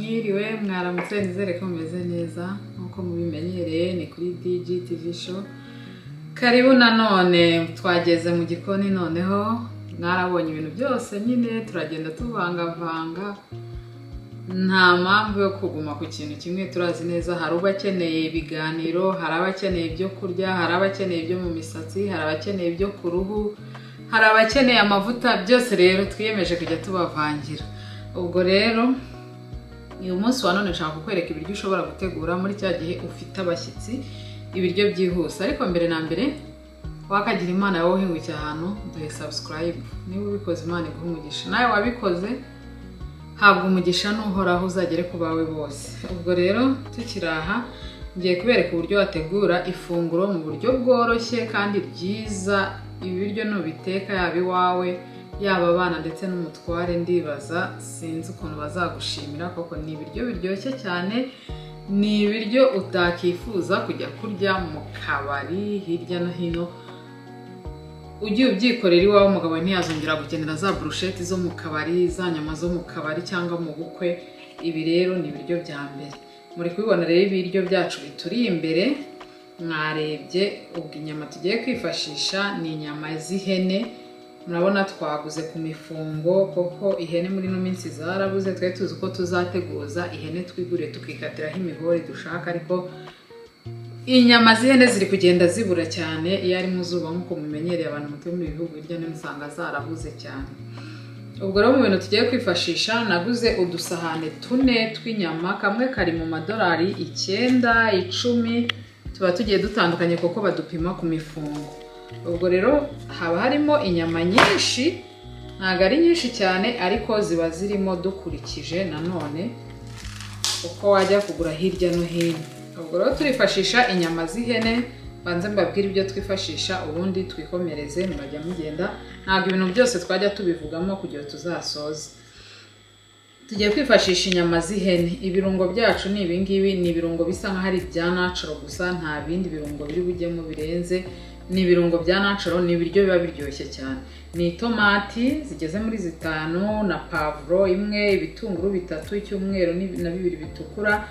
Mwiriwe mwaramutse nizere ko mumeze neza nkuko mubimenyereye ni kuri DG TV show. Karibu nanone twageze mu gikoni noneho mwarabonye ibintu byose nyine turagenda tuvangavanga. Nta mpamvu yo kuguma ku kintu kimwe, turazi neza hari ubakeneye ibiganiro, hari abakeneye ibyo kurya, hari abakeneye ibyo mu misatsi, hari abakeneye ibyo ku ruhu, hari abakeneye amavuta, byose rero twiyemeje kujya tubavangira. Ubwo rero uyu munsi wa none nshaka kukwereka ibiryo ushobora gutegura muri cya gihe ufite abashyitsi, ibiryo byihuse. Ariko mbere na mbere wakagira Imana yawe uhingutse ahantu duhe subscribe. Niba ubikoze Imana iguhe umugisha, nawe wabikoze habwa umugisha n'uhoraho uzagere ku bawe bose. Ubwo rero tukiraha ngiye kubereka uburyo wategura ifunguro mu buryo bworoshye kandi byiza. Ibi biryo nubiteka yaba iwawe yaba abana ndetse n'umutware, ndibaza sinzi ukuntu bazagushimira, koko ni ibiryo biryoshye cyane, ni ibiryo utakifuza kujya kurya mu kabari hirya no hino. Ugiye ubyikorera iwawe umugabo ntiyazongera gukenera za brushette zo mu kabari, za nyama zo mu kabari cyangwa mu bukwe. Ibi rero ni ibiryo bya mbere. Muri kubibona rero ibiryo byacu bituri imbere, mwarebye ubwo inyama tugiye kwifashisha ni inyama z'ihene. Murabona twaguze ku mifungo, koko ihene muri no minsi zarabuze, twe tuzi ko tuzateguza ihene twigure tukikatiraho imihori dushaka, ariko inyama z'ihene ziri kugenda zibura cyane iyo ari mu zuba nk'uko mumenyereye abantu mutuye mu bihugu hirya no hino usanga zarabuze cyane. Ubwo rero mu bintu tugiye kwifashisha naguze udusahane 4 tw'inyama, kamwe kari mu madolari 9, 10, tuba tugiye dutandukanye kuko badupima ku mifungo. Ubwo rero haba harimo inyama nyinshi, ntabwo ari nyinshi cyane ariko ziba zirimo dukurikije nanone uko wajya kugura hirya no hino. Ubwo rero turifashisha inyama z'ihene, banze mbabwire ibyo twifashisha ubundi twikomereze murajya mugenda. Ntabwo ibintu byose twajya tubivugamo kugira tuzasoze. Tugiye kwifashisha inyama z'ihene. Ibirungo byacu ni ibingibi, ni ibirungo bisa nkaho ari bya natural gusa, nta bindi birungo biri bujyemo birenze. Ni ibirungo bya natural, ni ibiryo biba biryoshye cyane. Ni tomati zigeze muri 5 na pavuro 1, ibitunguru 3 cy'umweru na 2 bitukura,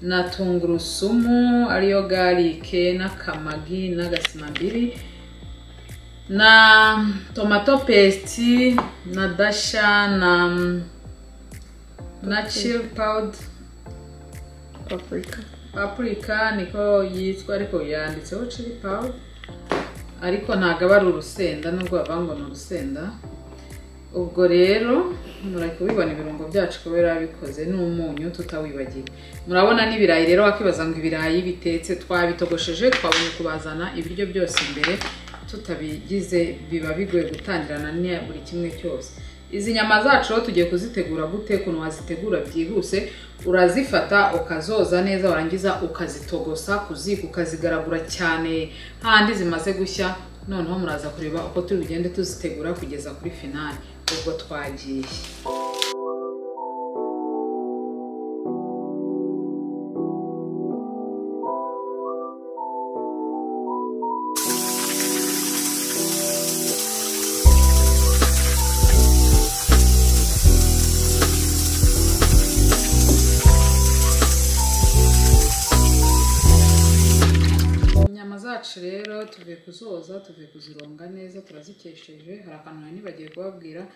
na tungurusumu ariyo garlic n'akamagi n'agasimambiri, na tomato paste na dasha na chili powder, paprika niko yitwa ariko yanditseho chili powder, ariko ntago aba ari urusenda nubwo bavango no urusenda. Ubwo rero muri kubibona ibirungo byacu kubera bikoze n'umunyu tutawibagiye. Murabona n'ibirayi rero, wakibaza ngo ibirayi bitetse twabitogosheje, twabonye kubazana ibiryo byose imbere tutabigize biba bigoye gutangirana ni buri kimwe cyose. Izi nyama zacu rero tugiye kuzitegura gute? Kuno wazitegura byihuse, urazifata ukazoza neza, warangiza ukazitogosa kuziko, ukazigaragura cyane handi zimaze gushya. Noneho muraza kureba uko turi bugende tuzitegura kugeza kuri finale. Ubwo twagiye. Rero tuvuye kuzoza, tuvuye kuzironga neza, turazikesheje. Hari akantu nani bagiye kubabwira,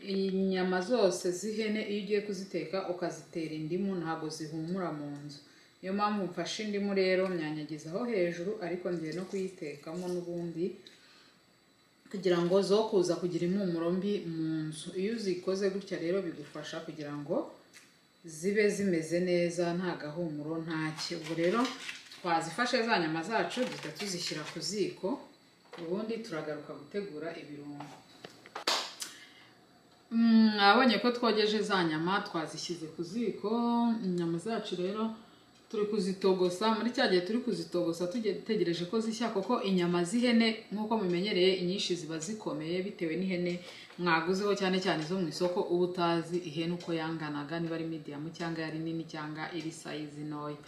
inyama zose z'ihene iyo ugiye kuziteka ukazitera indimu ntago zihumura mu nzu. Niyo mpamvu mfashe indimu rero myanyagizaho hejuru, ariko ngiye no kuyitekamo n'ubundi kugira ngo zo kuza kugira impumuro mbi mu nzu. Iyo uzikoze gutya rero bigufasha kugira ngo zibe zimeze neza, nta gahumuro ntacyo. Ubwo rero twazifashe za nyama zacu duhita tuzishyira ku ziko, ubundi turagaruka gutegura ibirungo. Abonye ko twogeje za nyama twazishyize ku ziko. Inyama zacu rero turi kuzitogosa. Muri cya gihe turi kuzitogosa tutegereje ko zishya, koko inyama z'ihene nk'uko mumenyereye inyinshi ziba zikomeye bitewe n'ihene mwaguzeho, cyane cyane zo mu isoko uba utazi ihene uko yanganaga, niba ari medium cyangwa yari nini cyangwa iri size ntoya.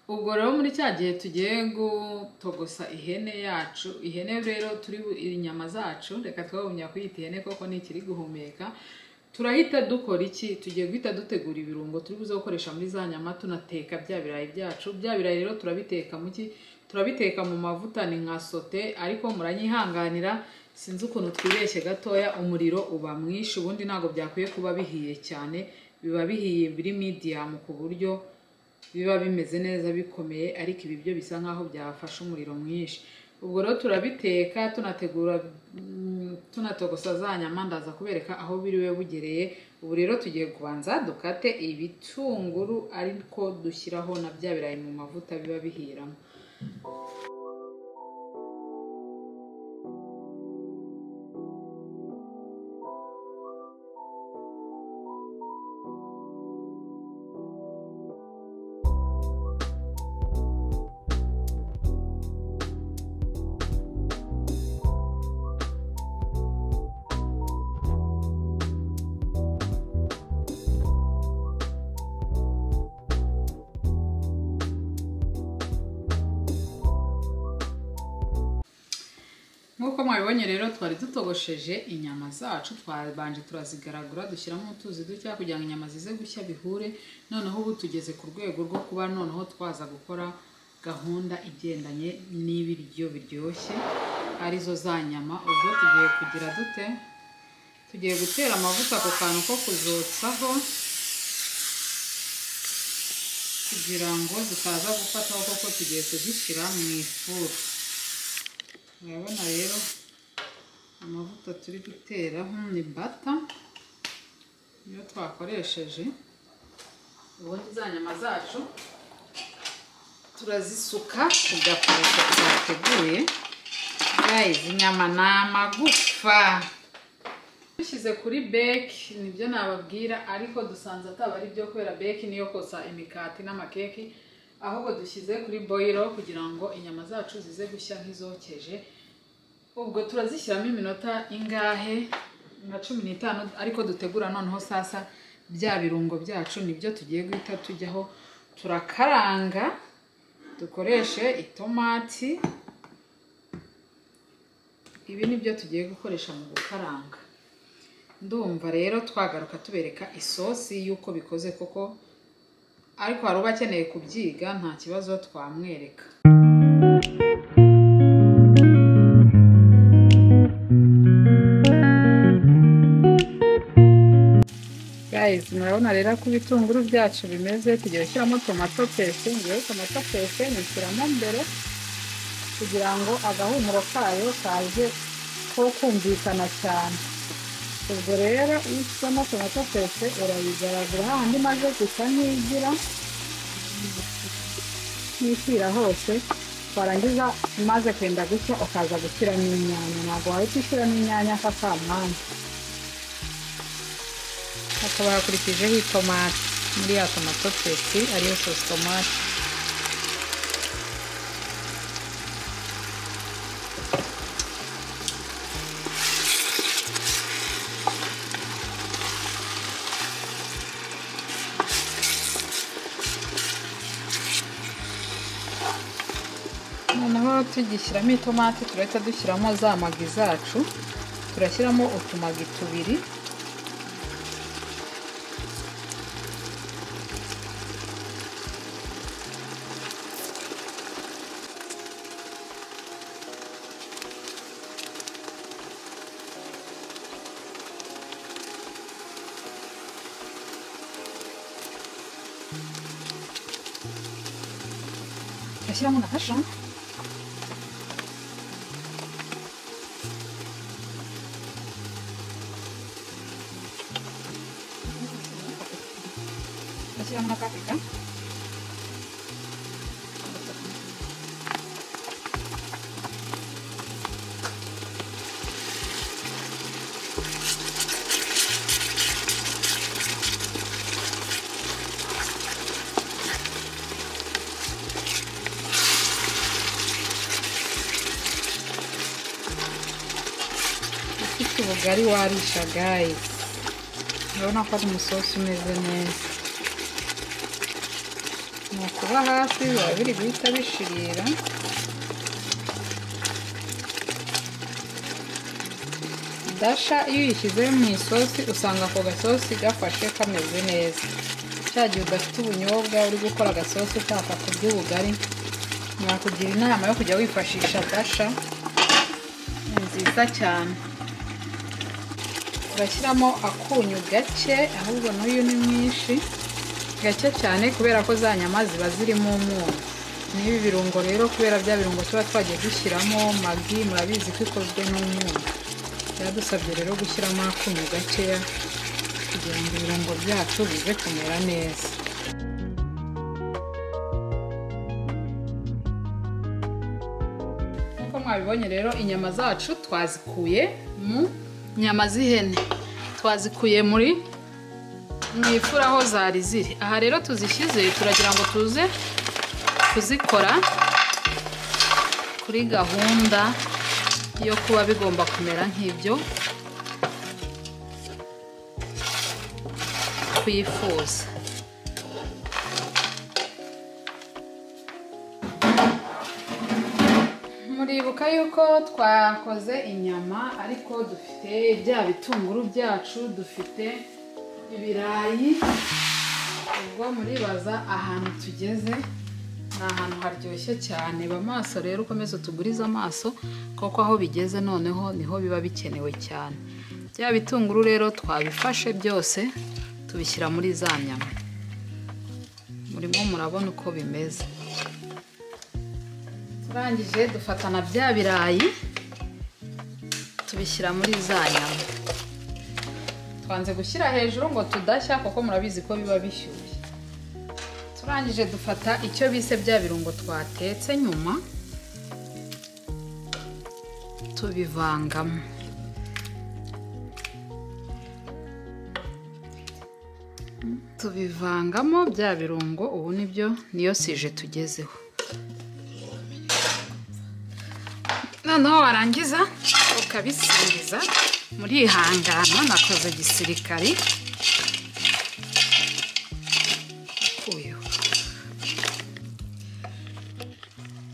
Ubwo rero muri cya gihe tugiye gutogosa ihene yacu, ihene rero turi inyama zacu, reka twabumya kuyita ihene koko ni ikiri guhumeka. turahita dukora iki? Tugiye guhita dutegura ibirungo turi buze gukoresha muri za nyama tunateka bya birayi byacu. Bya birayi rero turabiteka muki? Turabiteka mu mavuta ni nka sote, ariko muranyihanganira sinzi ukuntu twibeshye gatoya, umuriro uba mwinshi, ubundi ntago byakwiye kuba bihiye cyane, biba bihiye biri medium ku buryo biba bimeze neza bikomeye, ariko ibi byo bisa nkaho byafashe umuriro mwinshi. Ubwo rero turabiteka tunategura tunatogosa za nyama, ndaza kubereka aho biriwe bugereye. Ubu rero tugiye kubanza dukate ibitunguru ariko dushyiraho na bya birayi mu mavuta biba bihiramo. Nkuko mwabibonye rero twari dutogosheje inyama zacu, twabanje turazigaragura dushyiramo utuzi duke kugira ngo inyama zize gushya bihure. Noneho ubu tugeze ku rwego rwo kuba noneho twaza gukora gahunda igendanye n'ibiryo biryoshye arizo za nyama. Ubwo tugiye kugira dute? Tugiye gutera amavuta ku kantu ko kuzotsaho kugira ngo zitaza gufataho, kuko tugiye kuzishyira mu ifuru. Murabona rero amavuta turi guteraho ni bata iyo twakoresheje. Ubundi za nyama zacu turazisuka ku gakoresho twateguye. Guys, inyama ni amagufa. Dushyize kuri bake nibyo nababwira, ariko dusanze ataba ari byo kubera bake niyo kosa imikati n'amakeki, ahubwo dushyize kuri boilo kugira ngo inyama zacu zize gushya nk'izokeje. Ubwo turazishyiramo iminota ingahe? Nka 15, ariko dutegura noneho sasa bya birungo byacu nibyo tugiye guhita tujyaho. Turakaranga dukoreshe itomati. Ibi nibyo tugiye gukoresha mu gukaranga. Ndumva rero twagaruka tubereka isosi yuko bikoze koko, ariko hari ubakeneye kubyiga nta kibazo twamwereka. Guys, murabona rero ko ibitunguru byacu bimeze. Tugiye gushyiramo tomato paste. Ngiye tomato paste nishyiramo mbere kugira ngo agahumuro kayo kaje ko kumvikana cyane. Ubwo rero iyo ushyiramo tomato paste urayigaragura handi maze gusa ntigira ntishyira hose, warangiza maze kwenda gushya ukaza gushyiramo inyanya. Ntabwo wahita ushyiramo inyanya kakamwanya, hakaba hakurikijeho itomati muri ya tomato paste ariyo sauce tomate. Noneho tugishyiramo itomati turahita dushyiramo za magi zacu. Turashyiramo utumagi tubiri. Turashyiramo na kasha. Turashyiramo na paprika. Ubugari warisha guys, urabona ko ari umusosi umeze neza. Ni ukuba hafi biba biri guhita bishirira. dasha iyo uyishyize mu isosi usanga ako gasosi gafashe kameze neza. Cya gihe udafite ubunyobwa uri gukora agasosi ushaka kurya ubugari, nakugira inama yo kujya wifashisha dasha, ni nziza cyane. Ugashyiramo akunyu gake, ahubwo n'uyu ni mwinshi, gake cyane kubera ko za nyama ziba zirimo umunyu. N'ibi birungo rero kubera bya birungo tuba twagiye dushyiramo, magi murabizi ko ikozwe n'umunyu, byadusabye rero gushyiramo akunyu gakeya kugira ngo ibirungo byacu bize kumera neza. Nk'uko mwabibonye rero inyama zacu twazikuye mu nyama z'ihene, twazikuye mu ifuru aho zari ziri. Aha rero tuzishyize turagira ngo tuze kuzikora kuri gahunda yo kuba bigomba kumera nk'ibyo twifuza. Muribuka yuko twakoze inyama ariko dufite bya bitunguru byacu, dufite ibirayi. Ubwo muribaza ahantu tugeze, ni ahantu haryoshye cyane. Ba maso rero ukomeze utugurize amaso, kuko aho bigeze noneho niho biba bikenewe cyane. Bya bitunguru rero twabifashe byose tubishyira muri za nyama, murimo murabona uko bimeze. Turangije dufatana bya birayi tubishyira muri za nyama. Twanze gushyira hejuru ngo tudashya kuko murabizi ko biba bishyushye. Turangije dufata icyo bise bya birungo twatetse nyuma tubivangamo. Tubivangamo bya birungo, ubu niyo sije tugezeho. Noneho warangiza ukabisingiza muri ihangano, nakoze gisirikari ukuyeho.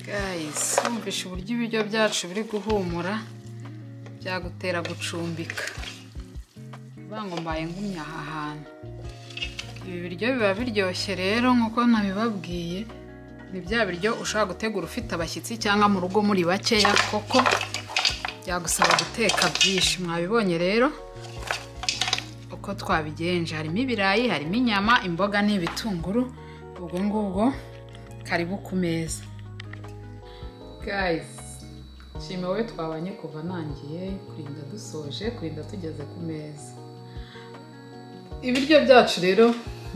Guys, mwumvishe uburyo ibiryo byacu biri guhumura, byagutera gucumbika. Bango mbaye ngumya aha hantu. Ibi biryo biba biryoshye rero nkuko nabibabwiye. Ni bya biryo ushaka gutegura ufite abashyitsi cyangwa mu rugo muri bakeya, koko byagusaba guteka byinshi. Mwabibonye rero uko twabigenje, harimo ibirayi, harimo inyama, imboga n'ibitunguru. Ubwo ngubwo karibu ku meza. Guys, nshimiwe twabanye kuva nangiye kurinda dusoje, kurinda tugeze ku meza. Ibiryo byacu rero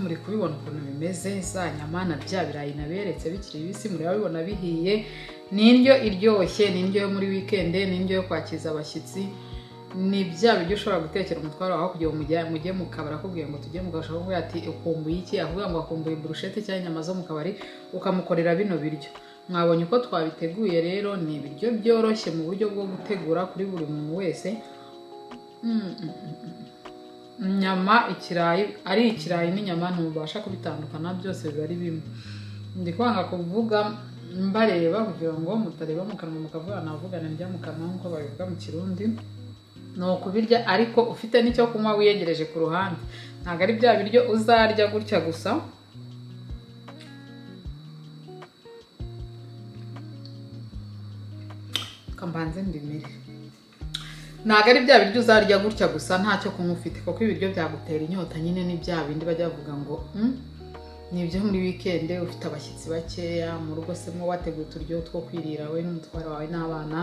muri kubibona ukuntu bimeze, za nyama na bya birayi naberetse bikiri bibisi, muri babibona bihiye. Ni indyo iryoshye, ni indyo yo muri weekend, ni indyo yo kwakiza abashyitsi. Ni bya biryo ushobora gutekera umutwaro wawe kugira ngo mujye mu kabari akubwiye ngo tujye mugashaka kuvuga ati ukumbuye iki, avuga ngo akumbuye brushette cyangwa inyama zo mu kabari, ukamukorera bino biryo. Mwabonye uko twabiteguye rero, ni ibiryo byoroshye mu buryo bwo gutegura kuri buri muntu wese. Inyama, ikirayi, ari ikirayi n'inyama ntubasha kubitandukana, byose biba ari bimwe. Ndi kwanga kuvuga mbareba kugira ngo mutareba mu kanwa mukavuga navugana njya mu kanwa nkuko babivuga mu Kirundi. No kubirya ariko ufite n'icyo kunywa wiyegereje ku ruhande. Ntabwo ari bya biryo uzarya gutya gusa. Kambanze ndimire. Ntabwo ari bya biryo uzarya gutya gusa ntacyo kunywa ufite, kuko ibiryo byagutera inyota. Nyine ni bya bindi bajya bavuga ngo ni ibyo muri weekend ufite abashyitsi bakeya mu rugo, se mwo wateguye uturyo two kwirira we n'umutwaro wawe n'abana,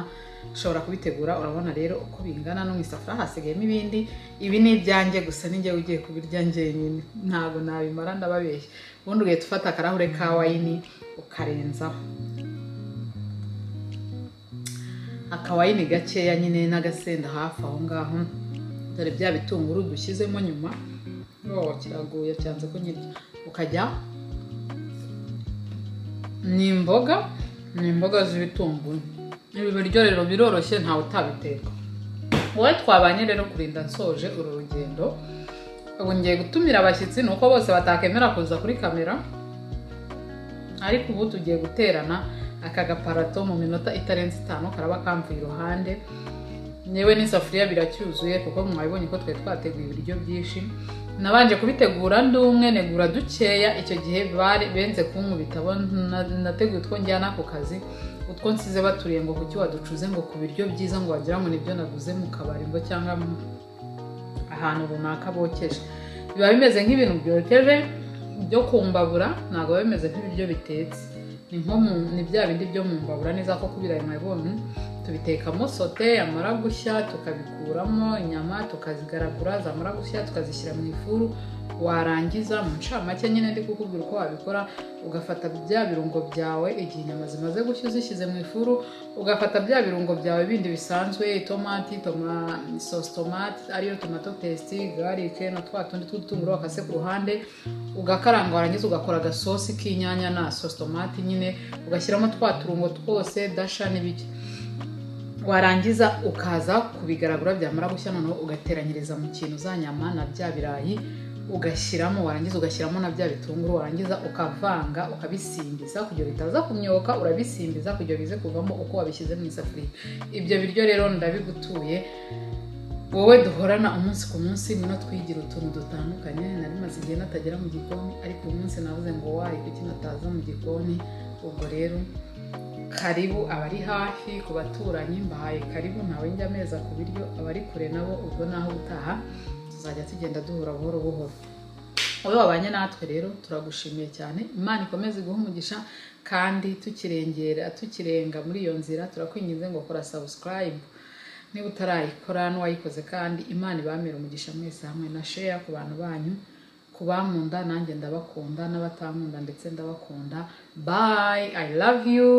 ushobora kubitegura. Urabona rero uko bingana, no mu isafuriya hasigayemo ibindi. Ibi ni ibyanjye gusa, ninjye ugiye kubirya njyenyine, ntabwo nabimara ndababeshya. Ubundi ugahita ufata akarahure ka wayini ukarenzaho akawayini gakeya nyine n'agasenda hafi aho ngaho. Dore bya bitunguru dushyizemo nyuma, kiraguye cyanze ko nyirya. Ukajya ni imboga z'ibitunguru. Ibi biryo rero biroroshye, ntawe utabiteka. Wowe twabanye rero kurinda nsoje uru rugendo, ubu ngiye gutumira abashyitsi. Nuko bose batakemera kuza kuri kamera, ariko ubu tugiye guterana aka gaparato mu minota itarenze 5 karaba kamvuye iruhande. nyewe n'isafuriya biracyuzuye kuko mwabibonye ko twe twateguye ibiryo byinshi. Nabanje kubitegura ndumwe negura dukeya, icyo gihe benze kunkubita nateguye utwo njyana ku kazi, utwo nsize baturiye ngo kuki waducuze ngo ku biryo byiza ngo wagira ngo nibyo naguze mu kabari ngo cyangwa ahantu runaka bokeje. Biba bimeze nk'ibintu byokeje byo kumbabura, ntabwo biba bimeze nk'ibiryo bitetse. Ni bya bindi byo mu mbabura neza ko kubirayi mwabonye tubitekamo sote, amara gushya tukabikuramo inyama tukazigaragura, zamara gushya tukazishyira mu ifuru, warangiza mu ncamake nyine ndi kukubwira uko wabikora, ugafata bya birungo byawe igihe inyama zimaze gushya uzishyize mu ifuru, ugafata bya birungo byawe bindi bisanzwe, itomati, sauce tomate ariyo tomato paste, garlic no twatundi tw'udutunguru wakase ku ruhande, ugakaranga warangiza ugakora agasosi k'inyanya na sauce tomate nyine, ugashyiramo twaturungo twose dasha n'ibiki, warangiza ukaza kubigaragura, byamara gushya noneho ugateranyiriza mu kintu za nyama na bya birayi ugashyiramo, warangiza ugashyiramo na bya bitunguru, warangiza ukavanga ukabisimbiza kugira bitaza kumyoka, urabisimbiza kugira bize kuvamo uko wabishyize mu isafuriya. Ibyo biryo rero ndabigutuye wowe duhorana umunsi ku munsi, no twigira utuntu dutandukanye. Nari maze igihe natagera mu gikoni, ariko uyu munsi navuze ngo wayi kuki nataza mu gikoni. Ubwo rero karibu abari hafi ku baturanyi, mbahaye karibu, ntawe njya ameza ku biryo, abari kure nabo ubwo naho utaha tuzajya tugenda duhura buhoro buhoro. Wowe wabanye natwe rero turagushimiye cyane, Imana ikomeze iguhe umugisha, kandi tukirenga muri iyo nzira turakwinginze ngo kora subscribe niba utarayikora, n'uwayikoze kandi Imana ibamere umugisha mwese hamwe, na share ku bantu banyu, ku bankunda nanjye ndabakunda, n'abatankunda ndetse ndabakunda. Bye, I love you.